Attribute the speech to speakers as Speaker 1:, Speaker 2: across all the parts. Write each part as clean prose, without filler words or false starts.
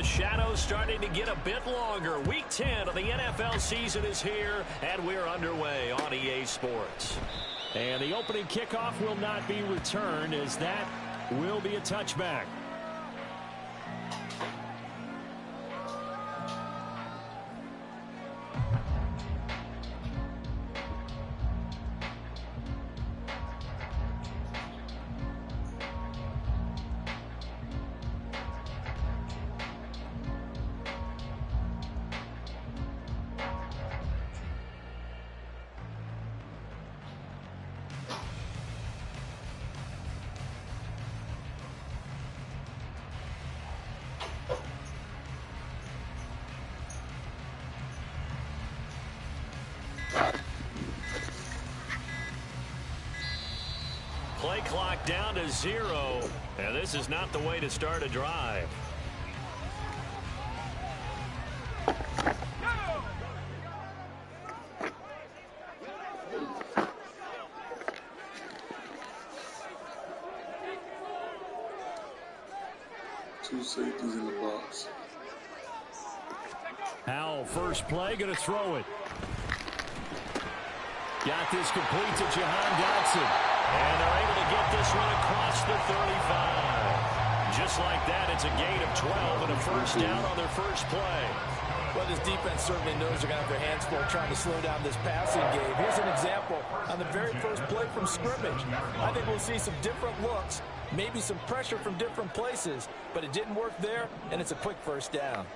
Speaker 1: the shadows starting to get a bit longer. Week 10 of the NFL season is here, and we're underway on EA Sports. And the opening kickoff will not be returned, as that will be a touchback. Play clock down to 0, and this is not the way to start a drive.
Speaker 2: Two safeties in the box.
Speaker 1: Howell, first play, going to throw it. Got this complete to Jahan Dotson. And they're able to get this one across the 35. Just like that, it's a gain of 12 and a first down on their first play.
Speaker 3: Well, this defense certainly knows they're going to have their hands full trying to slow down this passing game. Here's an example on the very first play from scrimmage. I think we'll see some different looks, maybe some pressure from different places, but it didn't work there, and it's a quick first down.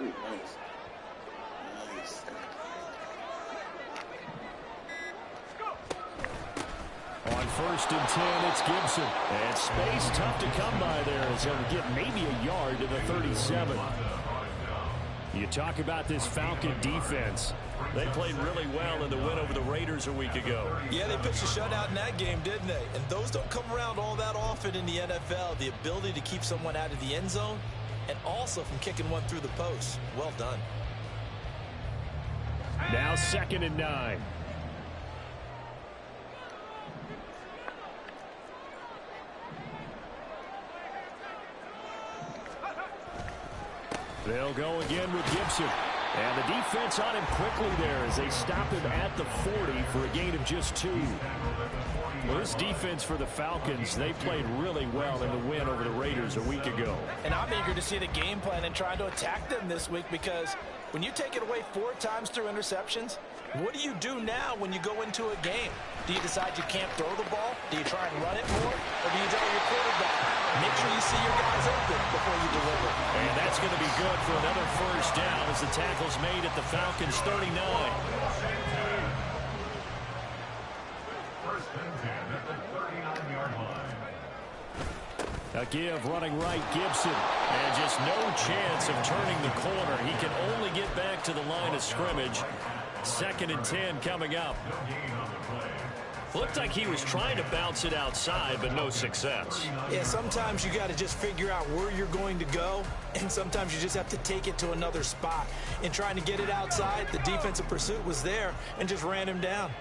Speaker 2: Ooh, nice.
Speaker 1: On first and 10, it's Gibson. And space tough to come by there as he'll get maybe a yard to the 37. You talk about this Falcon defense. They played really well in the win over the Raiders a week ago.
Speaker 3: Yeah, they pitched a shutout in that game, didn't they? And those don't come around all that often in the NFL. The ability to keep someone out of the end zone and also from kicking one through the post. Well done.
Speaker 1: Now 2nd and 9. They'll go again with Gibson. And the defense on him quickly there as they stop him at the 40 for a gain of just 2. Well, this defense for the Falcons, they played really well in the win over the Raiders a week ago.
Speaker 3: And I'm eager to see the game plan and try to attack them this week, because when you take it away 4 times through interceptions, what do you do now when you go into a game? Do you decide you can't throw the ball? Do you try and run it more? Or do you tell your quarterback, make sure you see your guys open before you deliver?
Speaker 1: And that's going to be good for another first down as the tackle's made at the Falcons' 39. A give running right, Gibson. And just no chance of turning the corner. He can only get back to the line of scrimmage. 2nd and 10 coming up. Looked like he was trying to bounce it outside, but no success.
Speaker 3: Yeah, sometimes you got to just figure out where you're going to go, and sometimes you just have to take it to another spot. In trying to get it outside, the defensive pursuit was there and just ran him down.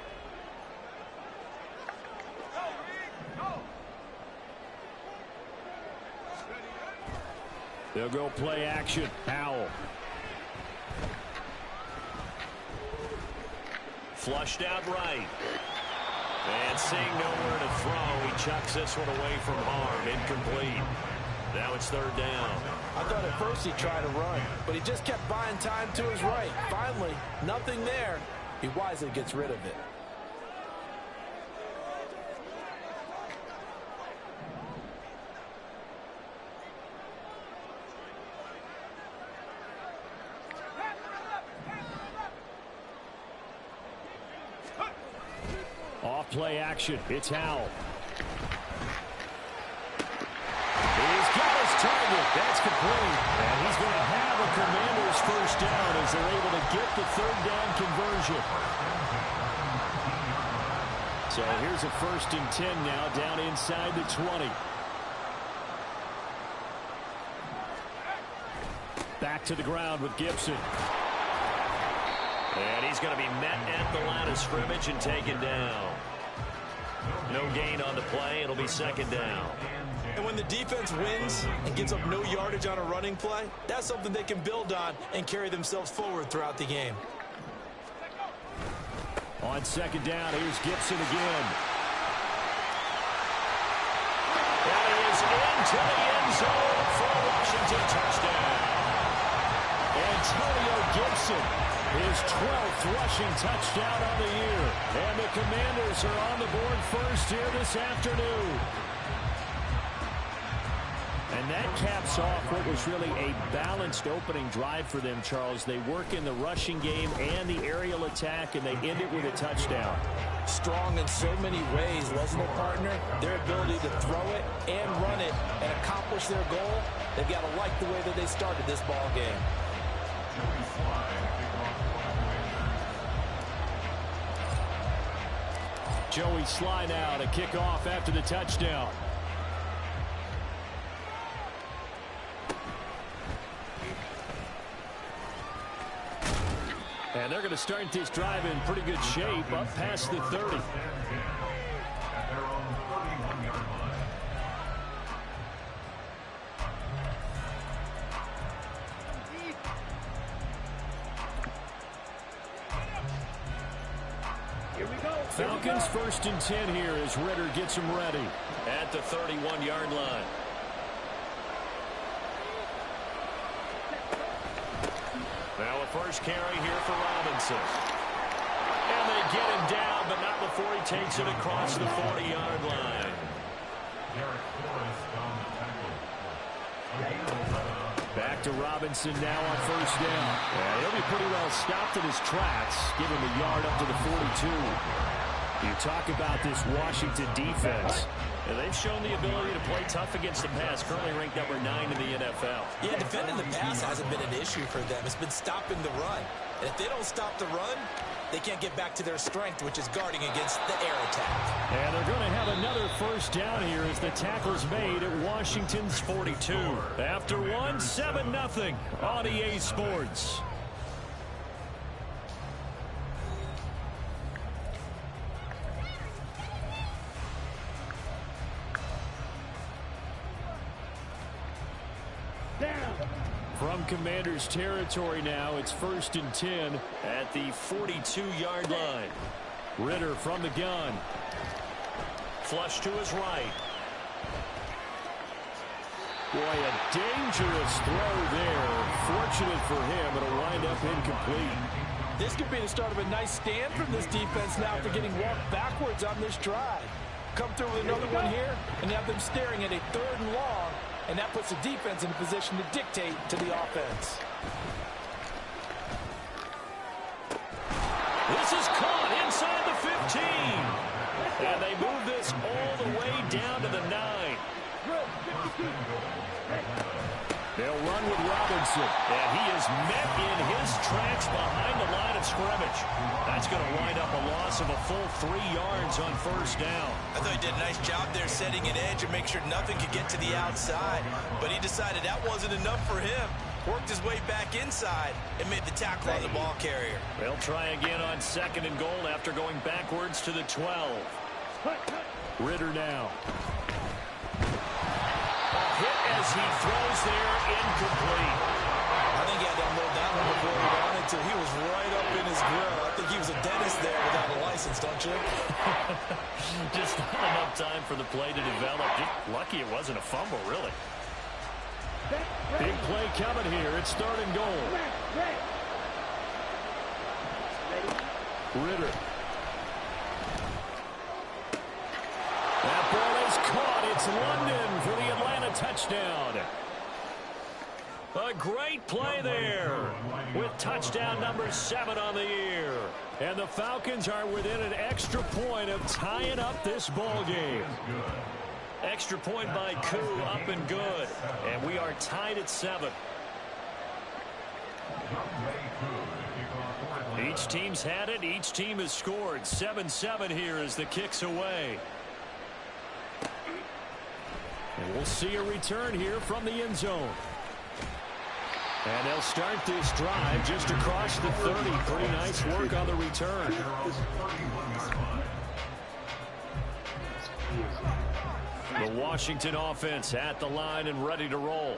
Speaker 1: They'll go play action. Howell. Flushed out right. And seeing nowhere to throw, he chucks this one away from harm. Incomplete. Now it's 3rd down.
Speaker 3: I thought at first he'd try to run, but he just kept buying time to his right. Finally, nothing there. He wisely gets rid of it.
Speaker 1: Off play action. It's Howell. He's got his target. That's complete. And he's going to have a Commanders first down as they're able to get the 3rd down conversion. So here's a 1st and 10 now down inside the 20. Back to the ground with Gibson. And he's going to be met at the line of scrimmage and taken down. No gain on the play. It'll be second down.
Speaker 3: And when the defense wins and gives up no yardage on a running play, that's something they can build on and carry themselves forward throughout the game.
Speaker 1: On second down, here's Gibson again. That is into the end zone for a Washington touchdown. Antonio Gibson, his 12th rushing touchdown on the year. And the Commanders are on the board first here this afternoon. And that caps off what was really a balanced opening drive for them, Charles. They work in the rushing game and the aerial attack, and they end it with a touchdown.
Speaker 3: Strong in so many ways, wasn't it, partner? Their ability to throw it and run it and accomplish their goal, they've got to like the way that they started this ball game.
Speaker 1: Joey Sly now to kick off after the touchdown. And they're going to start this drive in pretty good shape up past the 30. Falcons first and 10 here as Ritter gets them ready at the 31-yard line. Now a first carry here for Robinson. And they get him down, but not before he takes it across the 40-yard line. Back to Robinson now on first down. Yeah, he'll be pretty well stopped in his tracks, giving him a yard up to the 42. You talk about this Washington defense. And they've shown the ability to play tough against the pass, currently ranked number 9 in the NFL.
Speaker 3: Yeah, defending the pass hasn't been an issue for them. It's been stopping the run. And if they don't stop the run, they can't get back to their strength, which is guarding against the air attack.
Speaker 1: And they're going to have another first down here as the tackle's made at Washington's 42. After one, 7-0 on EA Sports. From Commanders territory now, it's first and 10 at the 42-yard line. Ritter from the gun. Flush to his right. Boy, a dangerous throw there. Fortunate for him, it'll wind up incomplete.
Speaker 3: This could be the start of a nice stand from this defense now after getting walked backwards on this drive. Come through with another one here and have them staring at a 3rd and long. And that puts the defense in a position to dictate to the offense.
Speaker 1: This is caught inside the 15. And they move this all the way down to the 9. They'll run with Robinson. And he is met in his tracks behind the line of scrimmage. That's going to wind up a loss of a full 3 yards on first down.
Speaker 3: I thought he did a nice job there setting an edge and make sure nothing could get to the outside. But he decided that wasn't enough for him. Worked his way back inside and made the tackle on the ball carrier.
Speaker 1: They'll try again on 2nd and goal after going backwards to the 12. Ritter now. Hit as he throws there, incomplete.
Speaker 3: I think he had to unload that one before he wanted to. He was right up in his grill. I think he was a dentist there without a license, don't you?
Speaker 1: Just not enough time for the play to develop. Just lucky it wasn't a fumble, really. Big play coming here. It's 3rd and goal. Ritter. That ball is caught. It's London for the Atlanta touchdown. A great play there with touchdown number 7 on the year. And the Falcons are within an extra point of tying up this ball game. Extra point by Koo, up and good. And we are tied at 7. Each team's had it. Each team has scored. 7-7 here as the kick's away. And we'll see a return here from the end zone. And they'll start this drive just across the 30. Pretty nice work on the return. Washington offense at the line and ready to roll.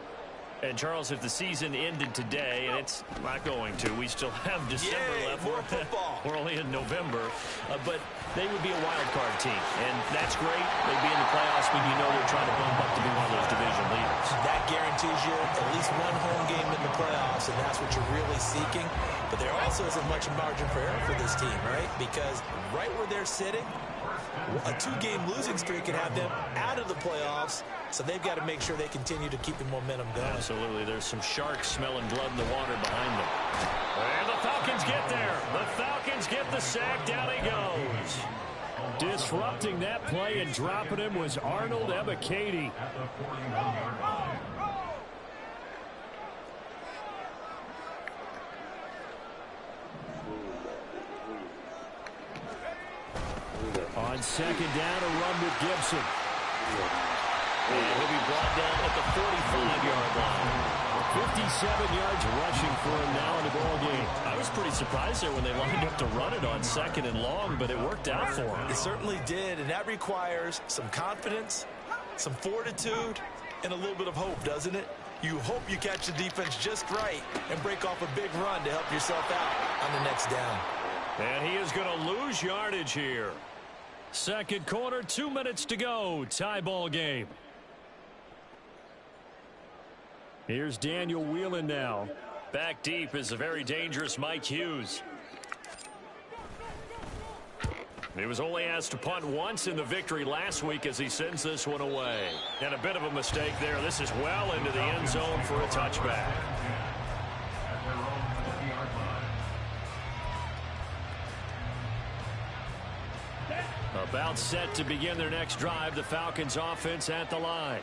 Speaker 1: And, Charles, if the season ended today, and it's not going to, we still have December left.
Speaker 3: More football.
Speaker 1: We're only in November. But they would be a wild card team, and that's great. They'd be in the playoffs, but you know they're trying to bump up to be one of those division leaders.
Speaker 3: That guarantees you at least one home game in the playoffs, and that's what you're really seeking. But there also isn't much margin for error for this team, right? Because right where they're sitting, a 2-game losing streak can have them out of the playoffs, so they've got to make sure they continue to keep the momentum going.
Speaker 1: Absolutely. There's some sharks smelling blood in the water behind them. And the Falcons get there. The Falcons get the sack. Down he goes. Disrupting that play and dropping him was Arnold Ebiketie. On second down, a run with Gibson. And he'll be brought down at the 45-yard line. 57 yards rushing for him now in the ball game. I was pretty surprised there when they lined up to run it on second and long, but it worked out for him.
Speaker 3: It certainly did, and that requires some confidence, some fortitude, and a little bit of hope, doesn't it? You hope you catch the defense just right and break off a big run to help yourself out on the next down.
Speaker 1: And he is going to lose yardage here. Second quarter, 2 minutes to go. Tie ball game. Here's Daniel Whelan now. Back deep is a very dangerous Mike Hughes. He was only asked to punt once in the victory last week as he sends this one away. And a bit of a mistake there. This is well into the end zone for a touchback. About set to begin their next drive. The Falcons offense at the line.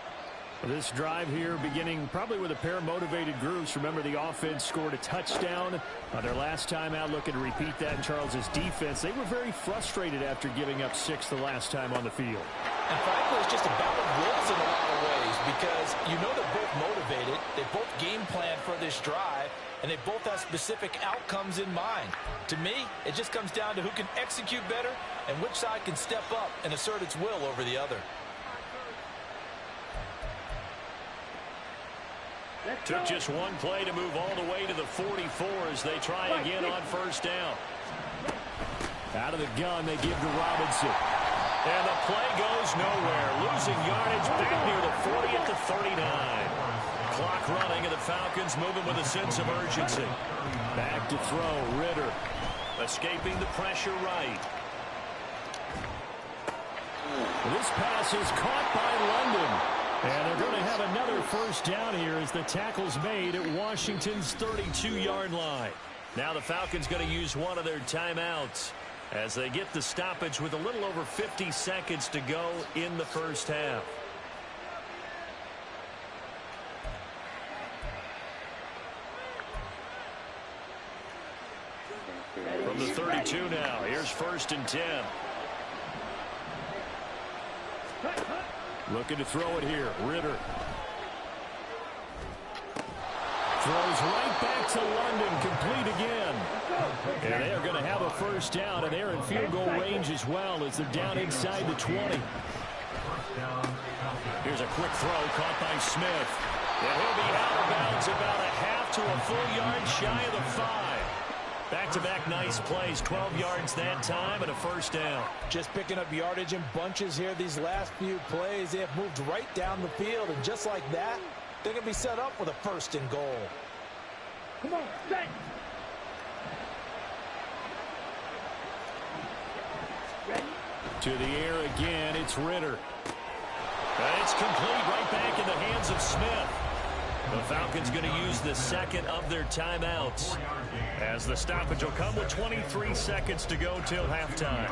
Speaker 1: This drive here beginning probably with a pair of motivated groups. Remember, the offense scored a touchdown their last time out. Looking to repeat that in Charles's defense. They were very frustrated after giving up 6 the last time on the field.
Speaker 3: And frankly, it's just a battle of wills in a lot of ways because you know they're both motivated. They both game plan for this drive, and they both have specific outcomes in mind. To me, it just comes down to who can execute better and which side can step up and assert its will over the other.
Speaker 1: Took just one play to move all the way to the 44 as they try again on first down. Out of the gun, they give to Robinson. And the play goes nowhere. Losing yardage back near the 40 at the 39. Clock running, and the Falcons moving with a sense of urgency. Back to throw, Ritter. Escaping the pressure right. This pass is caught by London. And they're going to have another first down here as the tackle's made at Washington's 32-yard line. Now the Falcons going to use one of their timeouts as they get the stoppage with a little over 50 seconds to go in the first half. From the 32 now, here's 1st and 10. Looking to throw it here. Ritter. Throws right back to London. Complete again. And they are going to have a first down, and they're in field goal range as well as they're down inside the 20. Here's a quick throw caught by Smith. And he'll be out of bounds about a half to a full yard shy of the 5. Back-to-back nice plays, 12 yards that time and a first down.
Speaker 3: Just picking up yardage in bunches here these last few plays. They have moved right down the field, and just like that, they're going to be set up with a 1st and goal. Come on, set.
Speaker 1: To the air again, it's Ritter. And it's complete right back in the hands of Smith. The Falcons going to use the second of their timeouts as the stoppage will come with 23 seconds to go till halftime.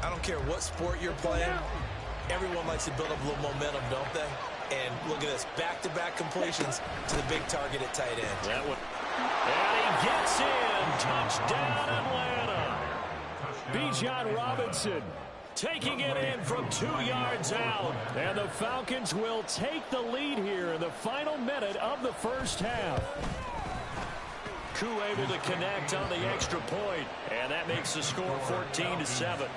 Speaker 3: I don't care what sport you're playing. Everyone likes to build up a little momentum, don't they? And look at this, back-to-back completions to the big target at tight end.
Speaker 1: That one. And he gets in. Touchdown, Atlanta. Bijan Robinson taking it in from 2 yards out. And the Falcons will take the lead here in the final minute of the first half. Koo able to connect on the extra point, and that makes the score 14-7.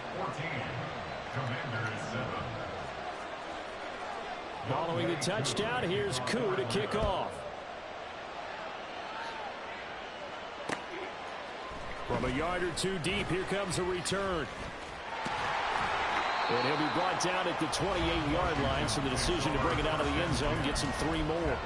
Speaker 1: Following the touchdown, here's Koo to kick off. From a yard or two deep, here comes a return. And he'll be brought down at the 28-yard line, so the decision to bring it out of the end zone gets him 3 more.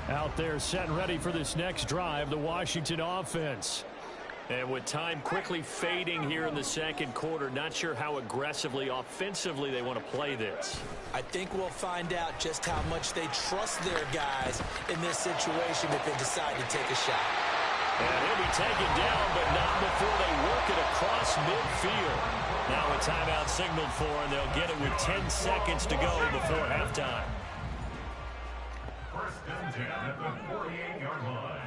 Speaker 1: Out there set and ready for this next drive, the Washington offense. And with time quickly fading here in the second quarter, not sure how aggressively, offensively they want to play this.
Speaker 3: I think we'll find out just how much they trust their guys in this situation if they decide to take a shot.
Speaker 1: And he'll be taken down, but not before they work it across midfield. Now a timeout signaled for, and they'll get it with 10 seconds to go before halftime.
Speaker 4: First and 10 at the 48-yard line.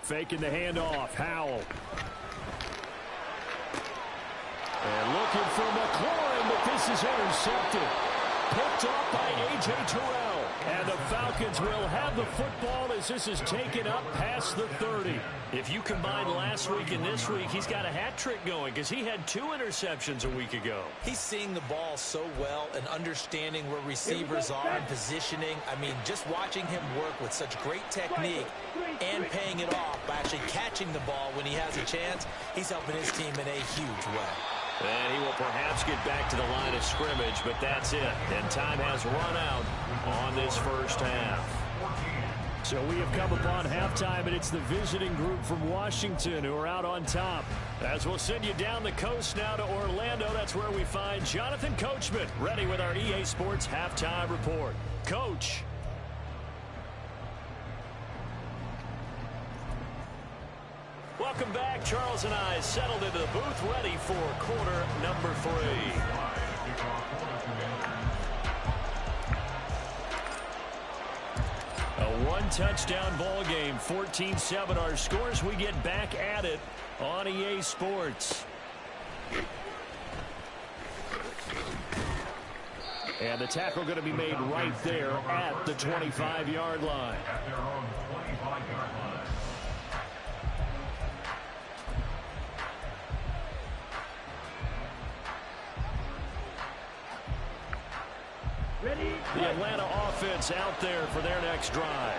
Speaker 1: Faking the handoff, Howell. And looking for McLaurin, but this is intercepted. Picked off by A.J. Terrell. And the Falcons will have the football as this is taken up past the 30. If you combine last week and this week, he's got a hat trick going because he had 2 interceptions a week ago.
Speaker 3: He's seeing the ball so well and understanding where receivers are and positioning. I mean, just watching him work with such great technique and paying it off by actually catching the ball when he has a chance, he's helping his team in a huge way.
Speaker 1: And he will perhaps get back to the line of scrimmage, but that's it. And time has run out on this first half. So we have come upon halftime, and it's the visiting group from Washington who are out on top. As we'll send you down the coast now to Orlando, that's where we find Jonathan Coachman, ready with our EA Sports halftime report. Coach. Welcome back. Charles and I settled into the booth, ready for quarter number 3. A 1-touchdown ball game, 14-7 our scores. We get back at it on EA Sports. And the tackle going to be made right there at the 25-yard line.
Speaker 4: At their own 25-yard line.
Speaker 1: The Atlanta offense out there for their next drive.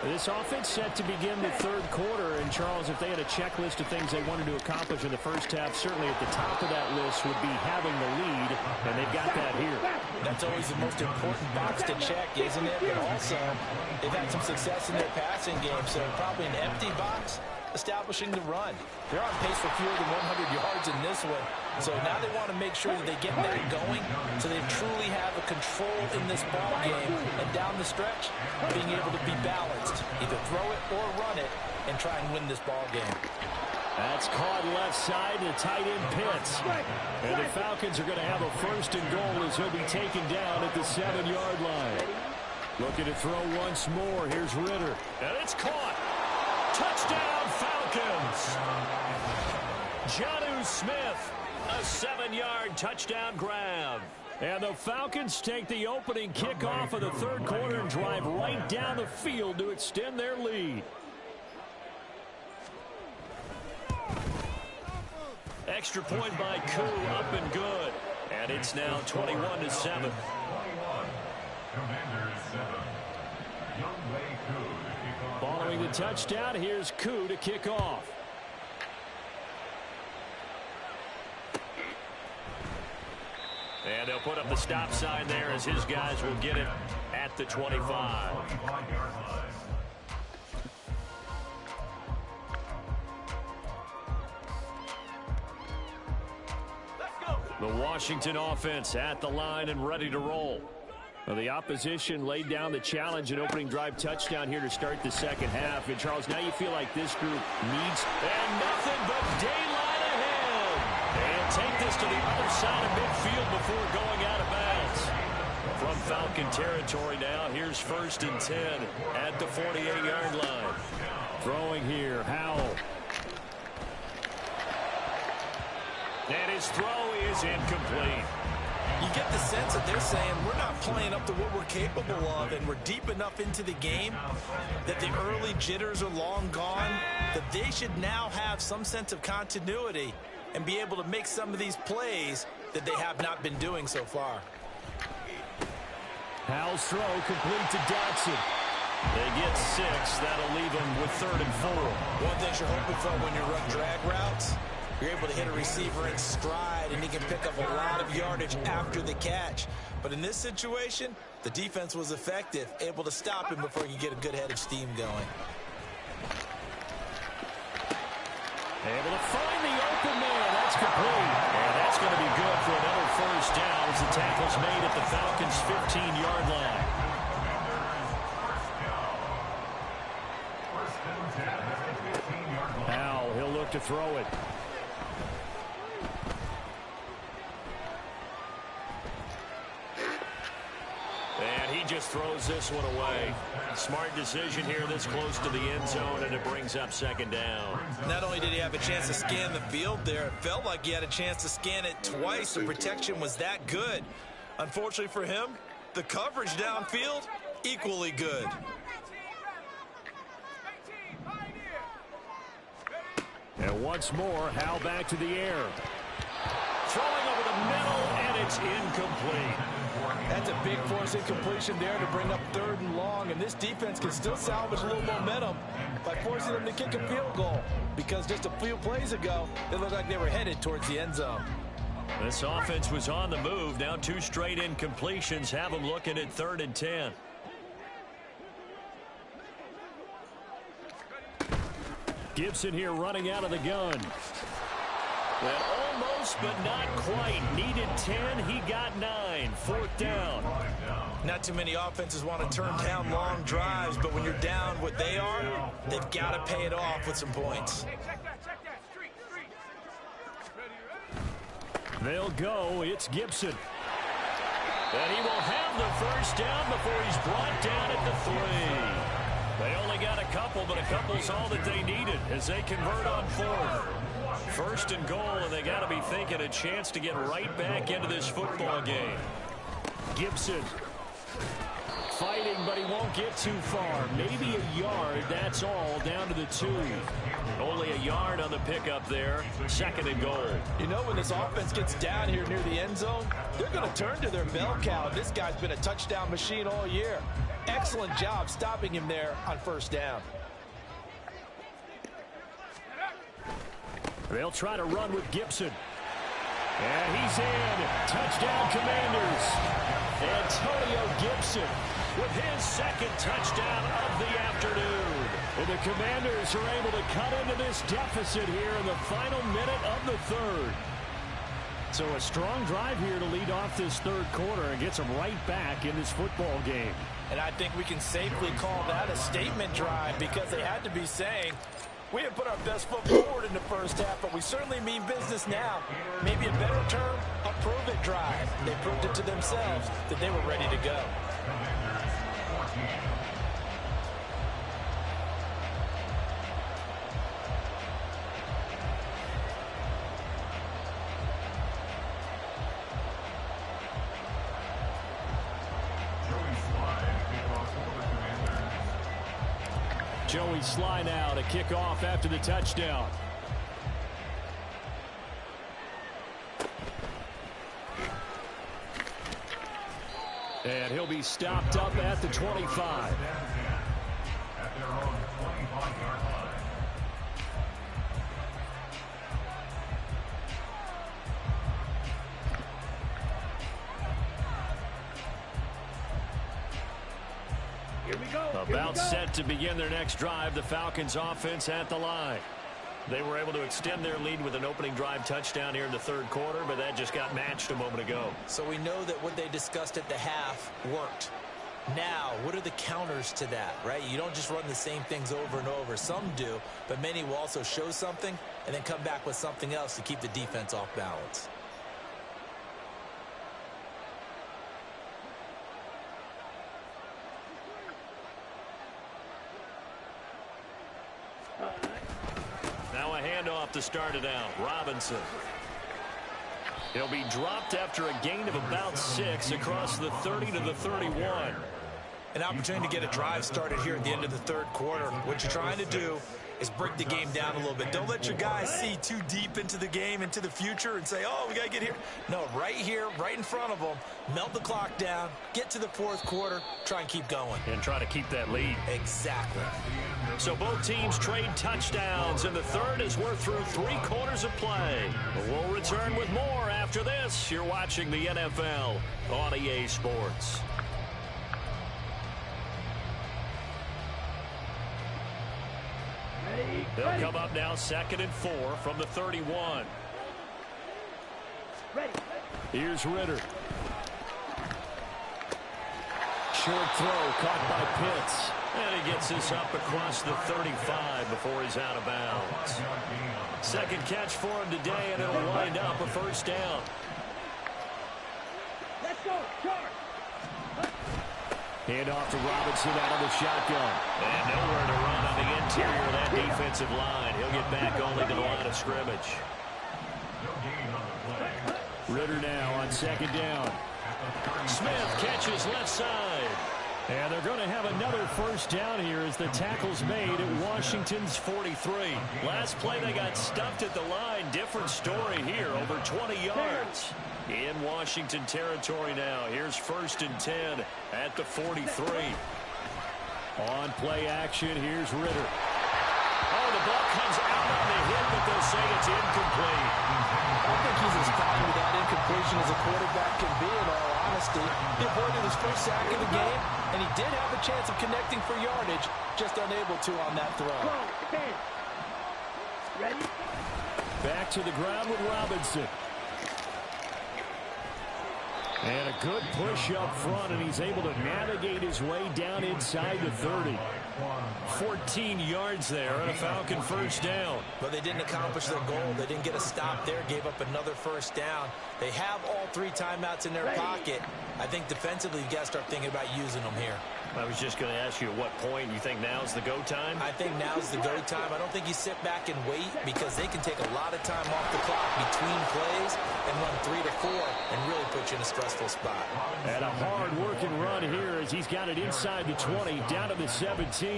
Speaker 1: This offense set to begin the third quarter. And, Charles, if they had a checklist of things they wanted to accomplish in the first half, certainly at the top of that list would be having the lead, and they've got that here.
Speaker 3: That's always the most important box to check, isn't it? But also, they've had some success in their passing game, so probably an empty box establishing the run. They're on pace for fewer than 100 yards in this one. So now they want to make sure that they get that going so they truly have a control in this ball game. And down the stretch, being able to be balanced. Either throw it or run it and try and win this ball game.
Speaker 1: That's caught left side to tight end Pitts. And the Falcons are going to have a first and goal as he'll be taken down at the 7-yard line. Looking to throw once more. Here's Ritter. And it's caught. Touchdown, Falcons. Jonnu Smith, a 7-yard touchdown grab. And the Falcons take the opening kickoff of the third quarter and drive right down the field to extend their lead. Extra point by Koo, up and good. And it's now 21-7.
Speaker 4: 21. Commanders 7. Youngway Koo.
Speaker 1: Following the touchdown, here's Koo to kick off. And they'll put up the stop sign there as his guys will get it at the 25. The Washington offense at the line and ready to roll. Well, the opposition laid down the challenge and opening drive touchdown here to start the second half. And, Charles, now you feel like this group needs and nothing but daylight ahead. And take this to the other side of midfield before going out of bounds. From Falcon territory now, here's first and 10 at the 48-yard line. Throwing here, Howell. And his throw is incomplete.
Speaker 3: You get the sense that they're saying we're not playing up to what we're capable of, and we're deep enough into the game that the early jitters are long gone, that they should now have some sense of continuity and be able to make some of these plays that they have not been doing so far.
Speaker 1: Howell's throw complete to Dotson. They get 6. That'll leave them with 3rd and 4.
Speaker 3: One thing you're hoping for when you run drag routes, you're able to hit a receiver in stride, and he can pick up a lot of yardage after the catch. But in this situation, the defense was effective, able to stop him before he could get a good head of steam going.
Speaker 1: Able to find the open man. That's complete. And that's going to be good for another first down as the tackle's made at the Falcons' 15-yard line. Howell, he'll look to throw it. And he just throws this one away. Smart decision here this close to the end zone, and it brings up 2nd down.
Speaker 3: Not only did he have a chance to scan the field there, it felt like he had a chance to scan it twice. The protection was that good. Unfortunately for him, the coverage downfield, equally good.
Speaker 1: And once more, Howell back to the air. Throwing over the middle, and it's incomplete.
Speaker 3: That's a big force incompletion there to bring up 3rd and long, and this defense can still salvage a little momentum by forcing them to kick a field goal, because just a few plays ago, they looked like they were headed towards the end zone.
Speaker 1: This offense was on the move. Now 2 straight incompletions have them looking at 3rd and 10. Gibson here running out of the gun. Well, almost, but not quite. Needed 10. He got 9. 4th down.
Speaker 3: Not too many offenses want to turn down long drives, but when you're down what they are, they've got to pay it off with some points.
Speaker 1: They'll go. It's Gibson. And he will have the first down before he's brought down at the 3. They only got a couple, but a couple's all that they needed as they convert on 4th. 1st and goal, and they got to be thinking a chance to get right back into this football game. Gibson fighting, but he won't get too far. Maybe a yard, that's all, down to the 2. Only a yard on the pickup there. 2nd and goal.
Speaker 3: You know, when this offense gets down here near the end zone, they're going to turn to their bell cow. This guy's been a touchdown machine all year. Excellent job stopping him there on 1st down.
Speaker 1: They'll try to run with Gibson. And he's in. Touchdown, Commanders. Antonio Gibson with his 2nd touchdown of the afternoon. And the Commanders are able to cut into this deficit here in the final minute of the 3rd. So a strong drive here to lead off this 3rd quarter and gets them right back in this football game.
Speaker 3: And I think we can safely call that a statement drive, because they had to be saying, we didn't put our best foot forward in the 1st half, but we certainly mean business now. Maybe a better term, a prove-it drive. They proved it to themselves that they were ready to go.
Speaker 1: Joey Sly now to kick off after the touchdown. And he'll be stopped up at the 25.
Speaker 4: At their own 25-yard line.
Speaker 1: About set to begin their next drive, the Falcons offense at the line. They were able to extend their lead with an opening drive touchdown here in the 3rd quarter, but that just got matched a moment ago.
Speaker 3: So we know that what they discussed at the half worked. Now, what are the counters to that, right? You don't just run the same things over and over. Some do, but many will also show something and then come back with something else to keep the defense off balance.
Speaker 1: Now a handoff to start it out. Robinson. He'll be dropped after a gain of about 6 across the 30 to the 31.
Speaker 3: An opportunity to get a drive started here at the end of the third quarter. What you're trying to do is break the game down a little bit. Don't let your guys see too deep into the game, into the future, and say, oh, we got to get here. No, right here, right in front of them, melt the clock down, get to the fourth quarter, try and keep going.
Speaker 1: And try to keep that lead.
Speaker 3: Exactly.
Speaker 1: So both teams trade touchdowns, and the third as we're through 3 quarters of play. We'll return with more after this. You're watching the NFL on EA Sports. They'll come up now 2nd and 4 from the 31. Here's Ritter. Short throw caught by Pitts. And he gets this up across the 35 before he's out of bounds. Second catch for him today, and it'll wind up a first down.
Speaker 5: Let's go, charge.
Speaker 1: Hand off to Robinson out of the shotgun. And nowhere to run on the interior of that defensive line. He'll get back only to the line of scrimmage. Ritter now on 2nd down. Smith catches left side. And they're going to have another first down here as the tackle's made at Washington's 43. Last play they got stuffed at the line. Different story here, over 20 yards. In Washington territory now. Here's 1st and 10 at the 43. On play action, here's Ritter. Oh, the ball comes out on the hit, but they'll say it's incomplete.
Speaker 3: I think he's as fine with that incompletion as a quarterback can be, in all honesty. He avoided his first sack of the game, and he did have a chance of connecting for yardage, just unable to on that throw.
Speaker 5: Ready?
Speaker 1: Back to the ground with Robinson. And a good push up front, and he's able to navigate his way down inside the 30. 14 yards there and a Falcon first down.
Speaker 3: But they didn't accomplish their goal. They didn't get a stop there, gave up another first down. They have all 3 timeouts in their pocket. I think defensively you've got to start thinking about using them here.
Speaker 1: I was just going to ask you at what point you think now's the go time?
Speaker 3: I think now's the go time. I don't think you sit back and wait because they can take a lot of time off the clock between plays and run 3 to 4 and really put you in a stressful spot.
Speaker 1: And a hard-working run here as he's got it inside the 20, down to the 17.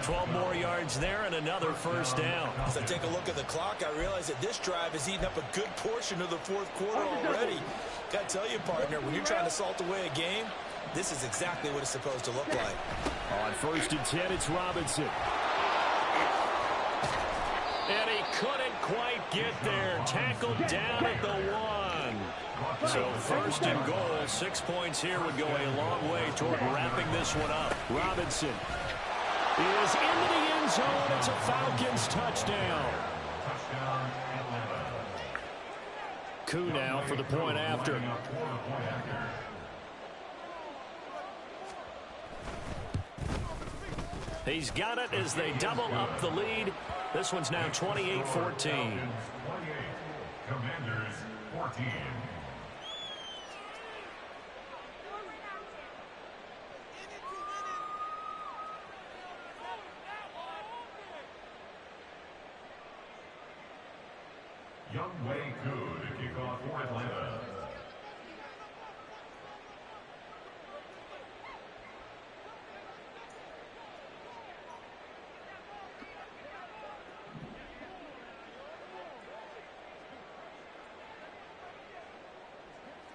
Speaker 1: 12 more yards there and another first down.
Speaker 3: As I take a look at the clock, I realize that this drive has eaten up a good portion of the fourth quarter already. Got to tell you, partner, when you're trying to salt away a game, this is exactly what it's supposed to look like.
Speaker 1: On 1st and 10, it's Robinson. And he couldn't quite get there. Tackled down at the 1. So 1st and goal, 6 points here would go a long way toward wrapping this one up. Robinson is into the end zone. It's a Falcons touchdown. Koo now for the point after. He's got it as they double up the lead. This one's now 28-14.
Speaker 4: Commanders 14. Young Wei Koo to kick off for Atlanta.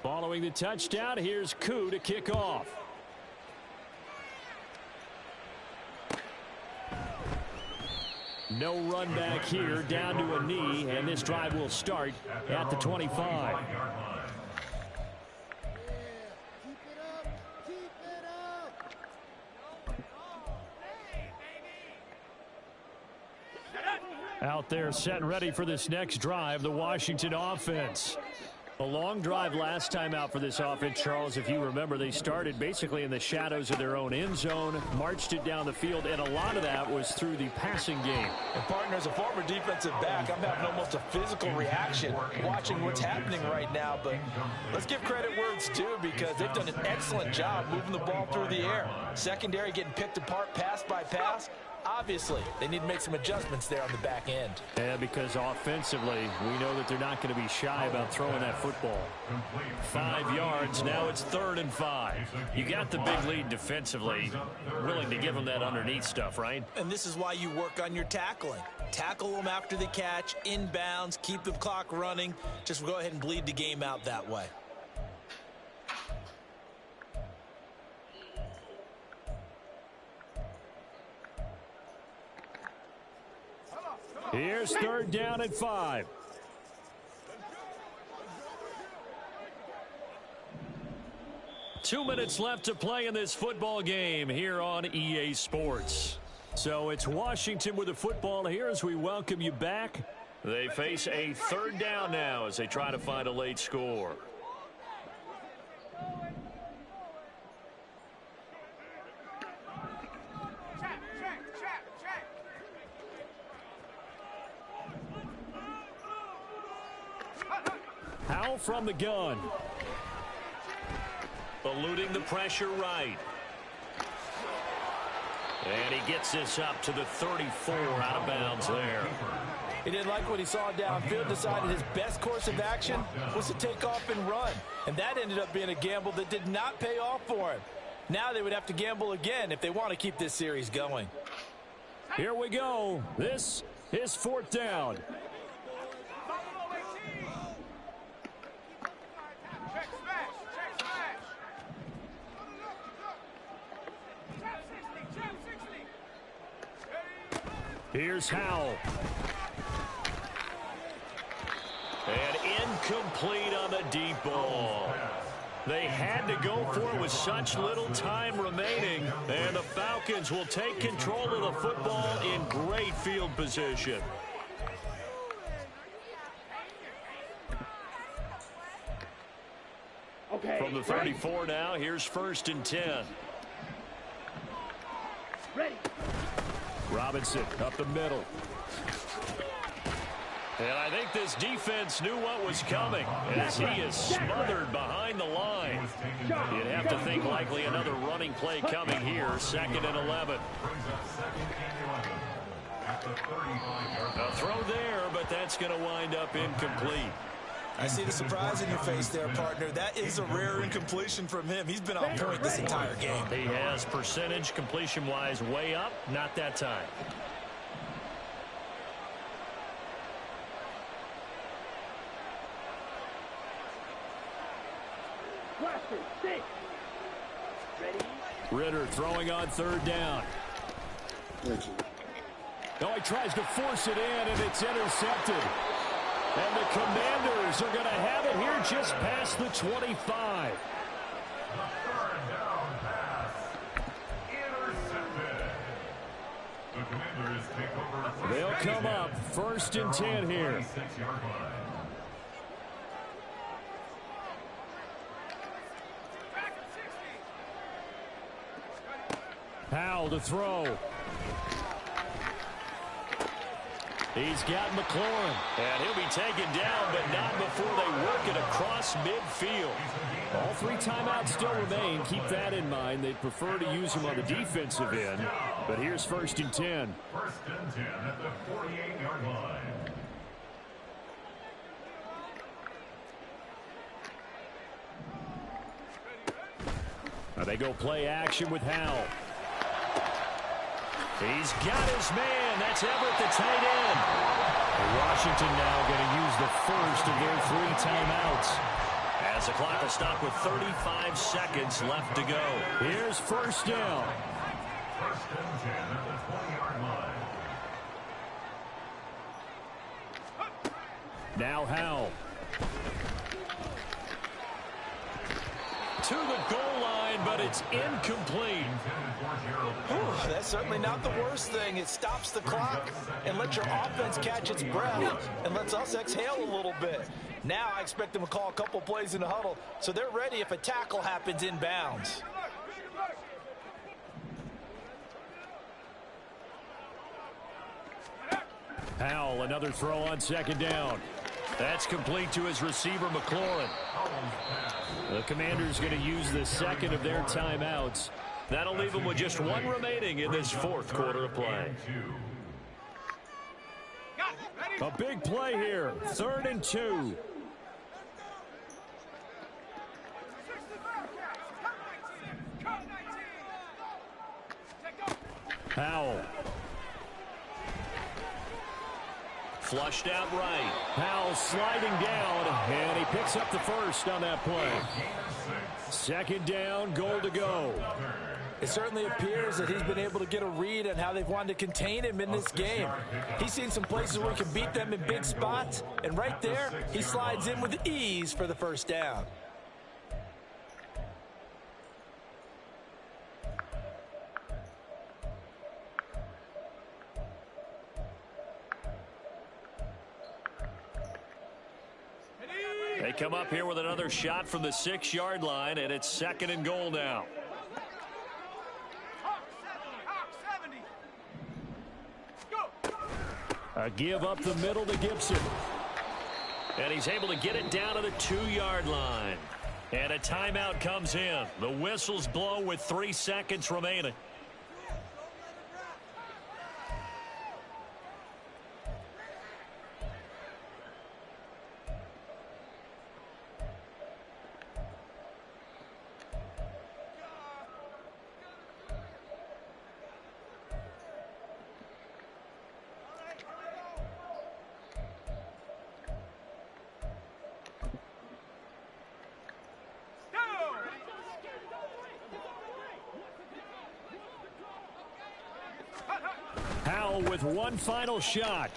Speaker 1: Following the touchdown, here's Koo to kick off. No run back here, down to a knee, and this drive will start at the 25. Out there set and ready for this next drive, the Washington offense. A long drive last time out for this offense, Charles. If you remember, they started basically in the shadows of their own end zone, marched it down the field, and a lot of that was through the passing game.
Speaker 3: And partner, as a former defensive back, I'm having almost a physical reaction watching what's happening right now. But let's give credit where it's due because they've done an excellent job moving the ball through the air. Secondary getting picked apart pass by pass. Obviously, they need to make some adjustments there on the back end.
Speaker 1: Yeah, because offensively, we know that they're not going to be shy about throwing that football. 5 yards, now it's 3rd and 5. You got the big lead defensively, willing to give them that underneath stuff, right?
Speaker 3: And this is why you work on your tackling. Tackle them after the catch, inbounds, keep the clock running. Just go ahead and bleed the game out that way.
Speaker 1: Here's 3rd down and 5. Two minutes left to play in this football game here on EA Sports. So it's Washington with the football here as we welcome you back. They face a 3rd down now as they try to find a late score. Howell from the gun. Eluding the pressure right. And he gets this up to the 34, out of bounds there.
Speaker 3: He didn't like what he saw downfield, decided his best course of action was to take off and run. And that ended up being a gamble that did not pay off for him. Now they would have to gamble again if they want to keep this series going.
Speaker 1: Here we go. This is 4th down. Here's Howell. And incomplete on the deep ball. They had to go for it with such little time remaining. And the Falcons will take control of the football in great field position. From the 34 now, here's 1st and 10.
Speaker 5: Ready.
Speaker 1: Robinson up the middle. And I think this defense knew what was coming as he is smothered behind the line. You'd have to think likely another running play coming here, 2nd and 11. A throw there, but that's going to wind up incomplete.
Speaker 3: I see the surprise in your face there, partner. That is a rare incompletion from him. He's been on point this entire game.
Speaker 1: He has percentage completion-wise way up, not that time. Ritter throwing on 3rd down. No, he tries to force it in, and it's intercepted. And the Commanders are going to have it here just past the 25.
Speaker 4: The 3rd down pass. Intercepted. The Commanders take over.
Speaker 1: They'll come up 1st and 10 here.
Speaker 4: 26-yard line.
Speaker 1: Howell to throw. He's got McLaurin. And he'll be taken down, but not before they work it across midfield. All 3 timeouts still remain. Keep that in mind. They'd prefer to use him on the defensive end. But here's 1st and 10.
Speaker 4: 1st and 10 at the 48-yard line.
Speaker 1: Now they go play action with Howell. He's got his man. That's Everett, the tight end. Washington now going to use the first of their 3 timeouts. As the clock will stop with 35 seconds left to go. Here's 1st down.
Speaker 4: 1st and 10 at the 20-yard line.
Speaker 1: Now Howell. To the goal line, but it's incomplete.
Speaker 3: Whew, that's certainly not the worst thing. It stops the clock and lets your offense catch its breath and lets us exhale a little bit. Now I expect them to call a couple plays in the huddle so they're ready if a tackle happens inbounds.
Speaker 1: Howell, another throw on 2nd down. That's complete to his receiver, McLaurin. The Commanders going to use the 2nd of their timeouts. That'll leave them with just one remaining in this fourth quarter of play.
Speaker 5: A big play here. 3rd and 2. Powell.
Speaker 1: Flushed out right.
Speaker 5: Powell sliding down, and he picks up the first on that play. 2nd down, goal to go.
Speaker 3: It certainly appears that he's been able to get a read on how they've wanted to contain him in this game. He's seen some places where he can beat them in big spots, and right there, he slides in with ease for the first down.
Speaker 1: They come up here with another shot from the 6-yard line, and it's 2nd and goal now.
Speaker 5: A give up the middle to Gibson.
Speaker 1: And he's able to get it down to the 2-yard line. And a timeout comes in. The whistles blow with 3 seconds remaining.
Speaker 5: Powell with one final shot.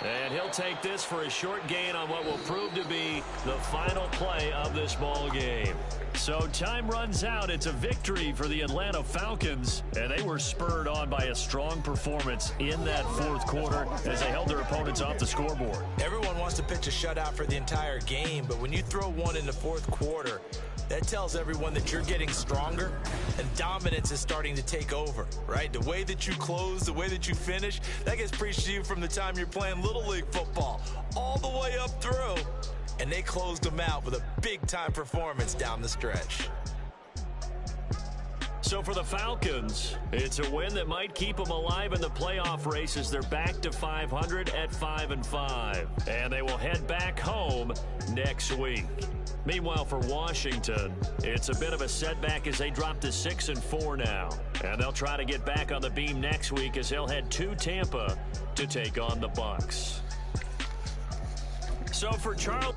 Speaker 1: And he'll take this for a short gain on what will prove to be the final play of this ball game. So time runs out. It's a victory for the Atlanta Falcons, and they were spurred on by a strong performance in that fourth quarter as they held their opponents off the scoreboard.
Speaker 3: Everyone wants to pitch a shutout for the entire game, but when you throw one in the fourth quarter, that tells everyone that you're getting stronger and dominance is starting to take over, right? The way that you close, the way that you finish, that gets preached to you from the time you're playing Little League football all the way up through. And they closed them out with a big-time performance down the stretch.
Speaker 1: So for the Falcons, it's a win that might keep them alive in the playoff race as they're back to 500 at 5-5. And they will head back home next week. Meanwhile, for Washington, it's a bit of a setback as they drop to 6-4 now. And they'll try to get back on the beam next week as they'll head to Tampa to take on the Bucs. So for Charles...